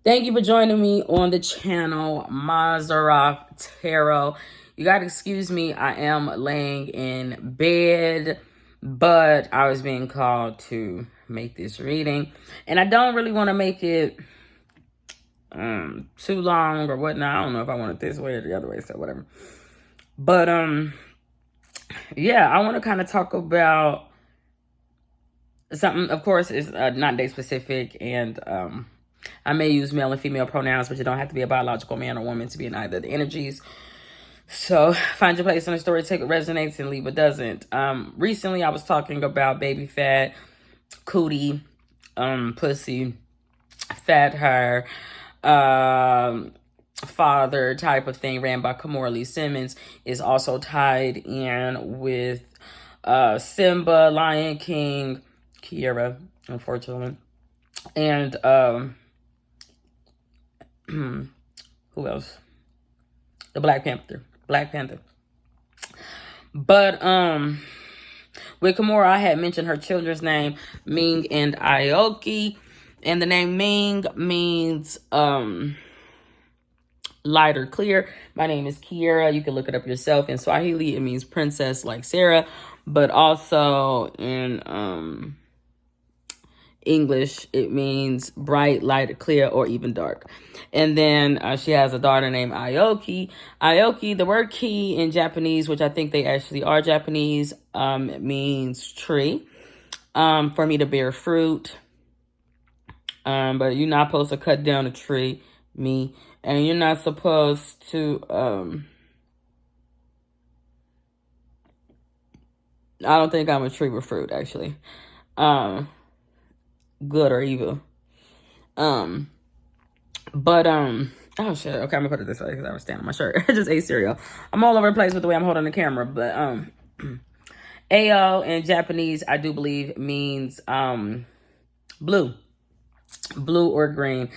Thank you for joining me on the channel, Mazarov Tarot. You gotta excuse me, I am laying in bed, but I was being called to make this reading. And I don't really want to make it too long or whatnot. I don't know if I want it this way or the other way, so whatever. But yeah, I want to kind of talk about something. Of course, it's not date specific, and I may use male and female pronouns, but you don't have to be a biological man or woman to be in either of the energies. So find your place in the story, take what resonates and leave what doesn't. Recently I was talking about baby fat, cootie, pussy, fat hair, father type of thing, ran by Kimora Lee Simmons, is also tied in with Simba, Lion King, Kiera, unfortunately. And who else? The Black Panther. But with Kimora, I had mentioned her children's name, Ming and Aoki. And the name Ming means light or clear. My name is Kiera. You can look it up yourself. In Swahili, it means princess like Sarah. But also in English, it means bright, light, clear, or even dark. And then she has a daughter named Aoki. Aoki, the word ki in Japanese, which I think they actually are Japanese, means tree. For me to bear fruit. But you're not supposed to cut down a tree, me. And you're not supposed to, I don't think I'm a tree with fruit, actually. Good or evil. But oh shit. Okay, I'm gonna put it this way because I was standing on my shirt. I just ate cereal. I'm all over the place with the way I'm holding the camera. But Ao in Japanese, I do believe means blue or green.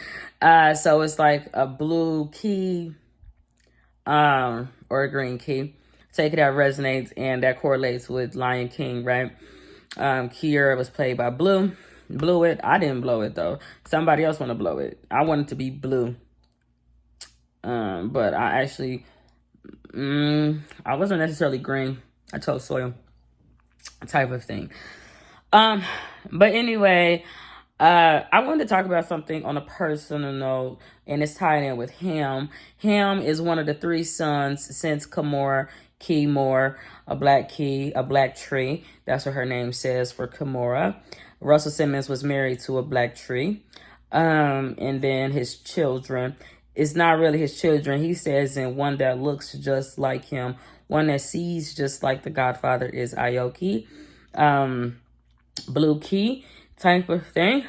So it's like a blue key or a green key. Take it out resonates, and that correlates with Lion King, right? Kiera was played by Blue. Blew it. I didn't blow it though. Somebody else want to blow it. I wanted to be blue. But I actually, I wasn't necessarily green. I chose soil type of thing. But anyway, I wanted to talk about something on a personal note, and it's tied in with Ham. Ham is one of the three sons since Kimora Key Moore, a black tree. That's what her name says for Kimora. Russell Simmons was married to a black tree. And then his children. It's not really his children. He says, and one that looks just like him, one that sees just like the Godfather is Aoki. Blue key type of thing.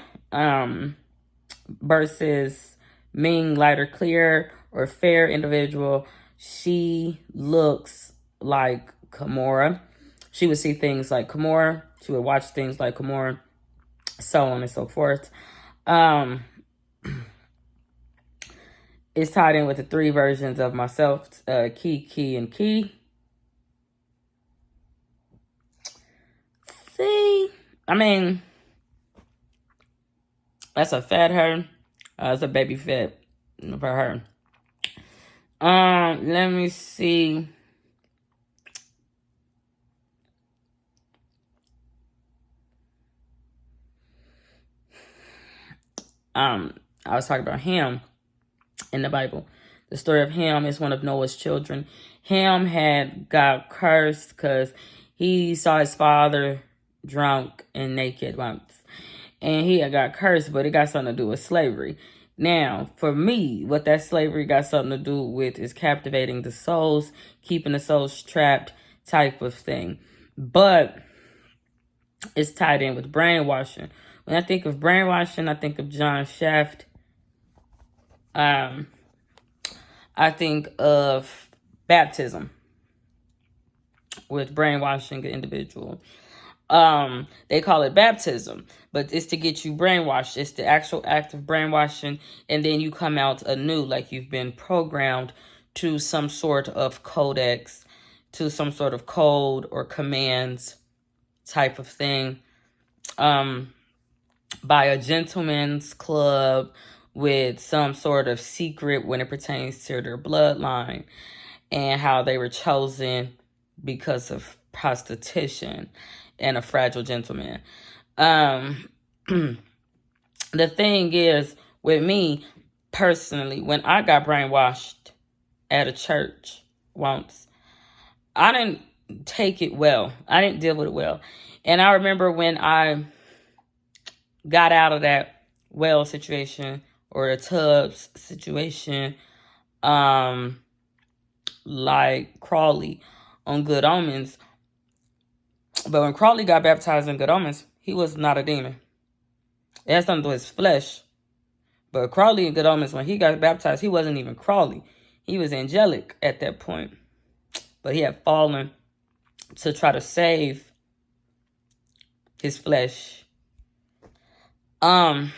Versus Ming, light or clear or fair individual. She looks like Kimora. She would see things like Kimora. She would watch things like Kimora, so on and so forth. It's tied in with the three versions of myself, Key, and Key. See, I mean, that's a fat her. It's a baby fat for her. Let me see. I was talking about Ham in the Bible. The story of Ham is one of Noah's children. Ham had got cursed because he saw his father drunk and naked once. And he had got cursed, but it got something to do with slavery. Now, for me, what that slavery got something to do with is captivating the souls, keeping the souls trapped type of thing. But it's tied in with brainwashing. When I think of brainwashing, I think of John Shaft. I think of baptism with brainwashing the individual. They call it baptism, but it's to get you brainwashed. It's the actual act of brainwashing, and then you come out anew, like you've been programmed to some sort of codex, to some sort of code or commands type of thing, by a gentleman's club with some sort of secret when it pertains to their bloodline and how they were chosen because of prostitution and a fragile gentleman. Um, the thing is, with me personally, when I got brainwashed at a church once, I didn't take it well. I didn't deal with it well. And I remember when I got out of that well situation or a tubs situation, like Crawley on Good Omens. But when Crawley got baptized in Good Omens, he was not a demon. It had something to do with his flesh. But Crawley in Good Omens, when he got baptized, he wasn't even Crawley. He was angelic at that point. But he had fallen to try to save his flesh. I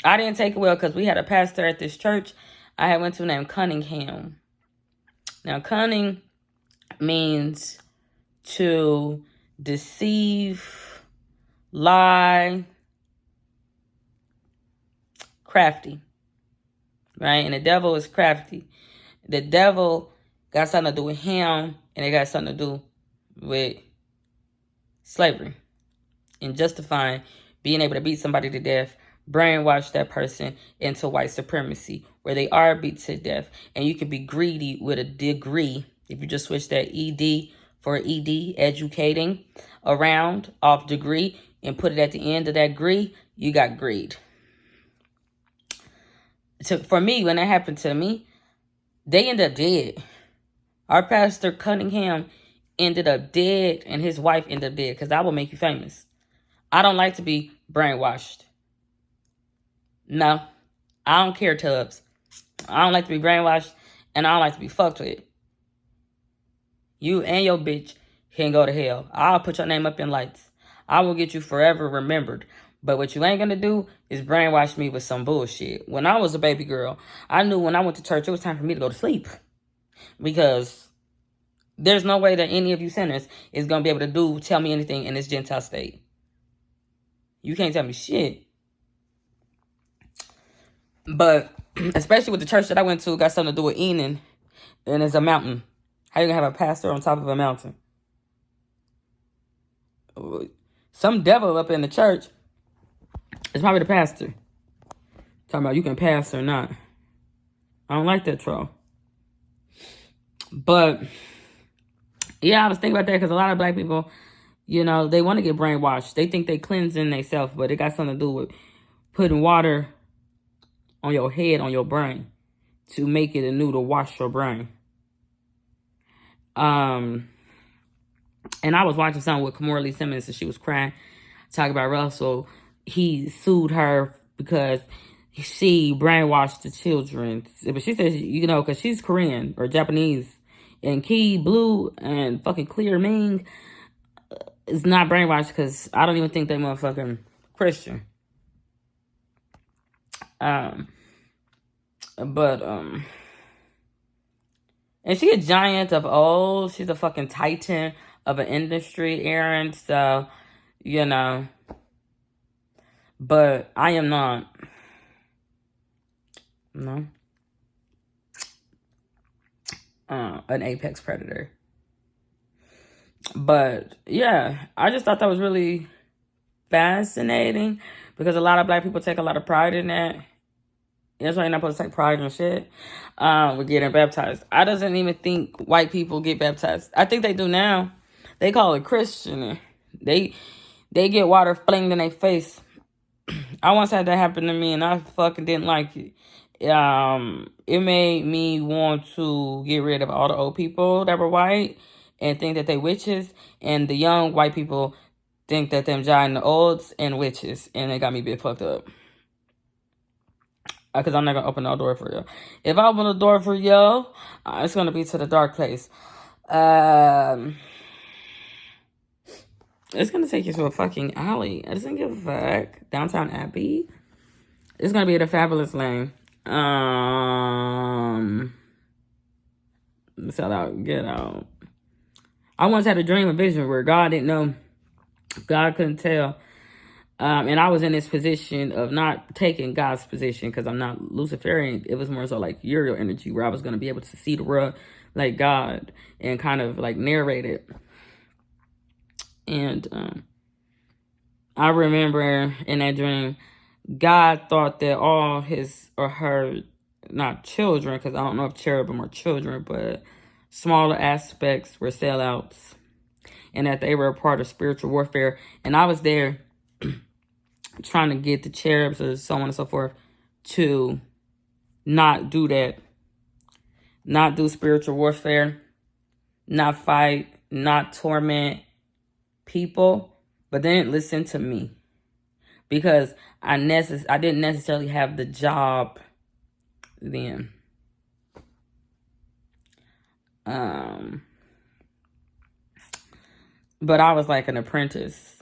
didn't take it well because we had a pastor at this church I had went to named Cunningham. Now, cunning means to deceive, lie, crafty, right? And the devil is crafty. The devil got something to do with him, and it got something to do with slavery and justifying being able to beat somebody to death, brainwash that person into white supremacy, where they are beat to death. And you can be greedy with a degree. If you just switch that ED for ED, educating, around, off degree, and put it at the end of that degree, you got greed. For me, when that happened to me, they ended up dead. Our pastor, Cunningham, ended up dead, and his wife ended up dead, because I will make you famous. I don't like to be brainwashed. No, I don't care, Tubbs. I don't like to be brainwashed, and I don't like to be fucked with. You and your bitch can go to hell. I'll put your name up in lights. I will get you forever remembered. But what you ain't gonna do is brainwash me with some bullshit. When I was a baby girl, I knew when I went to church, it was time for me to go to sleep. Because there's no way that any of you sinners is gonna be able to tell me anything in this Gentile state. You can't tell me shit. But especially with the church that I went to, got something to do with Enon, and it's a mountain. How you gonna have a pastor on top of a mountain? Some devil up in the church. It's probably the pastor. Talking about you can pass or not. I don't like that troll. But yeah, I was thinking about that because a lot of black people, you know, they want to get brainwashed. They think they cleansing themselves, but it got something to do with putting water on your head, on your brain, to make it anew, to wash your brain. And I was watching something with Kamora Lee Simmons, and she was crying, talking about Russell. He sued her because she brainwashed the children. But she said, you know, because she's Korean or Japanese, and Key Blue and fucking Clear Ming is not brainwashed because I don't even think they motherfucking Christian. And she a giant of old. She's a fucking titan of an industry, Aaron. So, you know. But I am not. No. An apex predator. But, yeah. I just thought that was really fascinating. Because a lot of black people take a lot of pride in that. That's why you're not supposed to take pride in shit. With getting baptized. I doesn't even think white people get baptized. I think they do now. They call it Christian. They get water flinged in their face. I once had that happen to me, and I fucking didn't like it. It made me want to get rid of all the old people that were white and think that they witches, and the young white people think that them giant olds and witches, and it got me a bit fucked up. Because I'm not going to open no door for you. If I open a door for you, it's going to be to the dark place. It's going to take you to a fucking alley. I doesn't give a fuck. Downtown Abbey. It's going to be at a Fabulous Lane. Sell out, get out. I once had a dream, a vision where God didn't know. God couldn't tell And I was in this position of not taking God's position because I'm not Luciferian. It was more so like Uriel energy where I was going to be able to see the world like God and kind of like narrate it. And I remember in that dream, God thought that all his or her, not children, because I don't know if cherubim are children, but smaller aspects were sellouts and that they were a part of spiritual warfare. And I was there trying to get the cherubs or so on and so forth to not do that, not do spiritual warfare, not fight, not torment people, but they didn't listen to me because I didn't necessarily have the job then. But I was like an apprentice.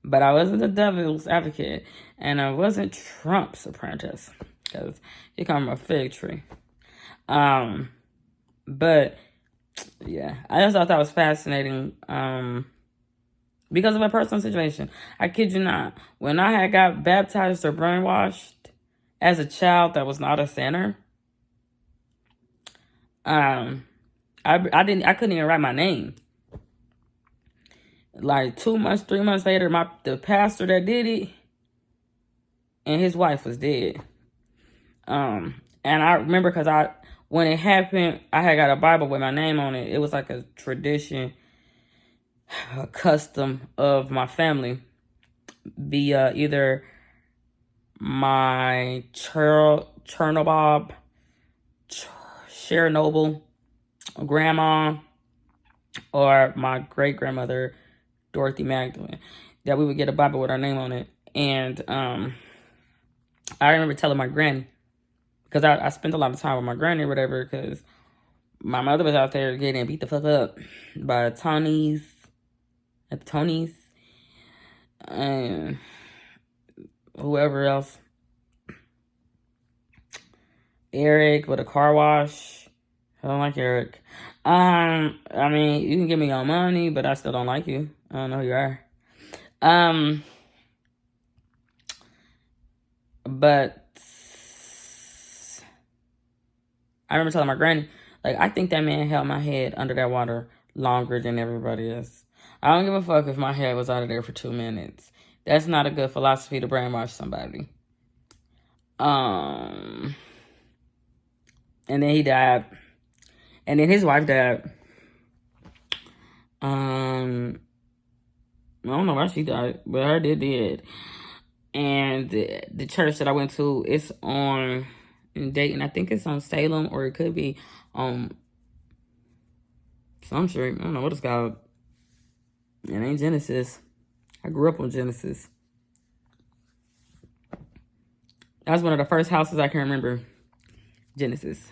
But I wasn't the devil's advocate, and I wasn't Trump's apprentice because he come from a fig tree. But yeah, I just thought that was fascinating. Because of my personal situation, I kid you not. When I had got baptized or brainwashed as a child, that was not a sinner. I couldn't even write my name. Like 2 months, 3 months later, the pastor that did it and his wife was dead. And I remember because when it happened, I had got a Bible with my name on it. It was like a tradition, a custom of my family via either my Chernobyl grandma or my great grandmother Dorothy Magdalene, that we would get a Bible with our name on it. And I remember telling my granny, because I spent a lot of time with my granny or whatever, because my mother was out there getting beat the fuck up by Tonys, and whoever else. Eric with a car wash. I don't like Eric. I mean, you can give me your money, but I still don't like you. I don't know who you are. But I remember telling my granny, like, I think that man held my head under that water longer than everybody else. I don't give a fuck if my head was out of there for 2 minutes. That's not a good philosophy to brainwash somebody. And then he died. And then his wife died. I don't know why she died, but her did. And the church that I went to, it's in Dayton. I think it's on Salem, or it could be on some street. I don't know what it's called. It ain't Genesis. I grew up on Genesis. That was one of the first houses I can remember. Genesis.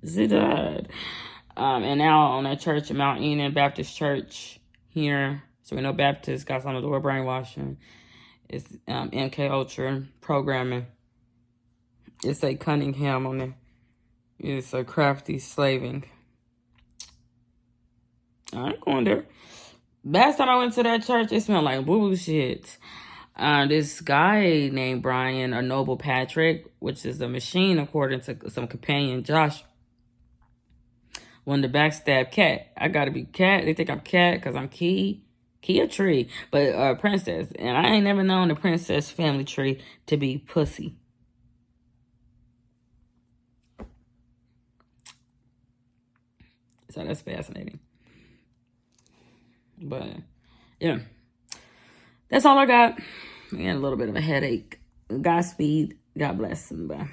She died. And now on that church in Mount Enon Baptist Church here. So we know Baptist got some of the word brainwashing. It's MK Ultra programming. It's a cunning on it. It's a crafty slaving. I ain't going there. Last time I went to that church, it smelled like boo-boo shit. This guy named Brian, or Noble Patrick, which is a machine according to some companion, Josh, wanted to backstab Cat. I gotta be Cat. They think I'm Cat because I'm Key a tree, but princess. And I ain't never known the princess family tree to be pussy. So that's fascinating. But yeah, that's all I got. I had a little bit of a headache. Godspeed. God bless. Bye.